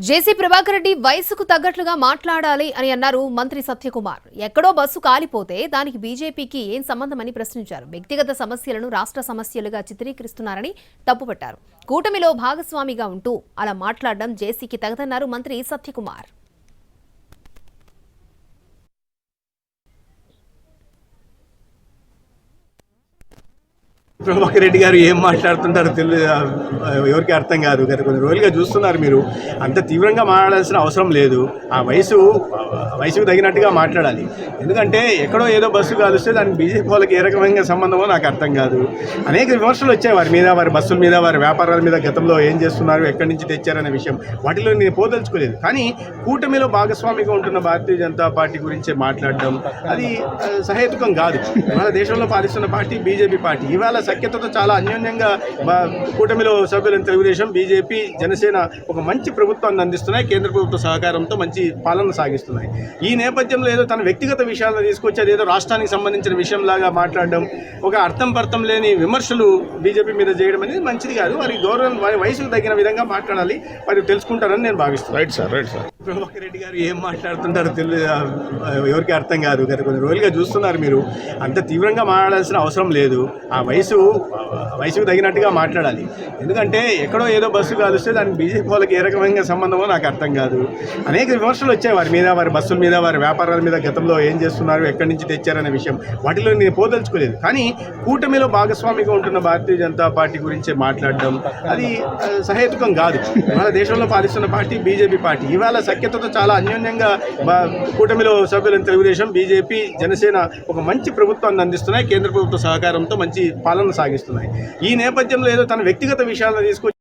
జేసీ ప్రభాకర్ రెడ్డి వయసుకు తగ్గట్లుగా మాట్లాడాలి అని అన్నారు మంత్రి సత్యకుమార్. ఎక్కడో బస్సు కాలిపోతే దానికి బీజేపీకి ఏం సంబంధమని ప్రశ్నించారు. వ్యక్తిగత సమస్యలను రాష్ట్ర సమస్యలుగా చిత్రీకరిస్తున్నారని తప్పుపట్టారు. కూటమిలో భాగస్వామిగా ఉంటూ అలా మాట్లాడడం జేసీకి తగదన్నారు మంత్రి సత్యకుమార్. ప్రభాకర్ రెడ్డి గారు ఏం మాట్లాడుతుంటారో ఎవరికి అర్థం కాదు. గత కొన్ని రోజులుగా చూస్తున్నారు మీరు. అంత తీవ్రంగా మాట్లాడాల్సిన అవసరం లేదు. ఆ వయసుకు తగినట్టుగా మాట్లాడాలి. ఎందుకంటే ఎక్కడో ఏదో బస్సు కాలుస్తే దానికి బీజేపీ వాళ్ళకి ఏ రకమైన సంబంధమో నాకు అర్థం కాదు. అనేక విమర్శలు వచ్చాయి వారి మీద, వారి బస్సుల మీద, వారి వ్యాపారాల మీద. గతంలో ఏం చేస్తున్నారు, ఎక్కడి నుంచి తెచ్చారనే విషయం వాటిలో నేను పోదలుచుకోలేదు. కానీ కూటమిలో భాగస్వామిగా ఉంటున్న భారతీయ జనతా పార్టీ గురించి మాట్లాడడం అది సహేతుకం కాదు. మన దేశంలో పాలిస్తున్న పార్టీ బీజేపీ పార్టీ. ఇవాళ సఖ్యతతో చాలా అన్యోన్యంగా కూటమిలో సభ్యులైన తెలుగుదేశం, బీజేపీ, జనసేన ఒక మంచి ప్రభుత్వాన్ని అందిస్తున్నాయి. కేంద్ర ప్రభుత్వ సహకారంతో మంచి పాలన సాగిస్తున్నాయి. ఈ నేపథ్యంలో ఏదో తన వ్యక్తిగత విషయాలను తీసుకొచ్చి అదేదో రాష్ట్రానికి సంబంధించిన విషయంలాగా మాట్లాడడం, ఒక అర్థం లేని విమర్శలు బీజేపీ మీద చేయడం అనేది మంచిది కాదు. వారి గౌరవం, వారి వయసుకు తగిన విధంగా మాట్లాడాలి. వారు తెలుసుకుంటారని నేను భావిస్తున్నాను. Right sir. ప్రభాకర్ రెడ్డి గారు ఏం మాట్లాడుతుంటారో ఎవరికి అర్థం కాదు. గత కొన్ని రోజులుగా చూస్తున్నారు మీరు. అంత తీవ్రంగా మాట్లాడాల్సిన అవసరం లేదు. ఆ వయసుకు తగినట్టుగా మాట్లాడాలి. ఎందుకంటే ఎక్కడో ఏదో బస్సు కాలుస్తే దానికి బీజేపీ వాళ్ళకి ఏ రకమైన సంబంధమో నాకు అర్థం కాదు. అనేక విమర్శలు వచ్చాయి వారి మీద, వారి బస్సుల మీద, వారి వ్యాపారాల మీద. గతంలో ఏం చేస్తున్నారు, ఎక్కడి నుంచి తెచ్చారనే విషయం వాటిలో నేను పోదలుచుకోలేదు. కానీ కూటమిలో భాగస్వామిగా ఉంటున్న భారతీయ జనతా పార్టీ గురించి మాట్లాడడం అది సహేతుకం కాదు. మన దేశంలో పాలిస్తున్న పార్టీ బీజేపీ పార్టీ. ఇవాళ సఖ్యతతో చాలా అన్యోన్యంగా కూటమిలో సభ్యులైన తెలుగుదేశం, బీజేపీ, జనసేన ఒక మంచి ప్రభుత్వాన్ని అందిస్తున్నాయి. కేంద్ర ప్రభుత్వ సహకారంతో మంచి పాలన సాగిస్తున్నాయి. ఈ నేపథ్యంలో ఏదో తన వ్యక్తిగత విషయాలను తీసుకొచ్చి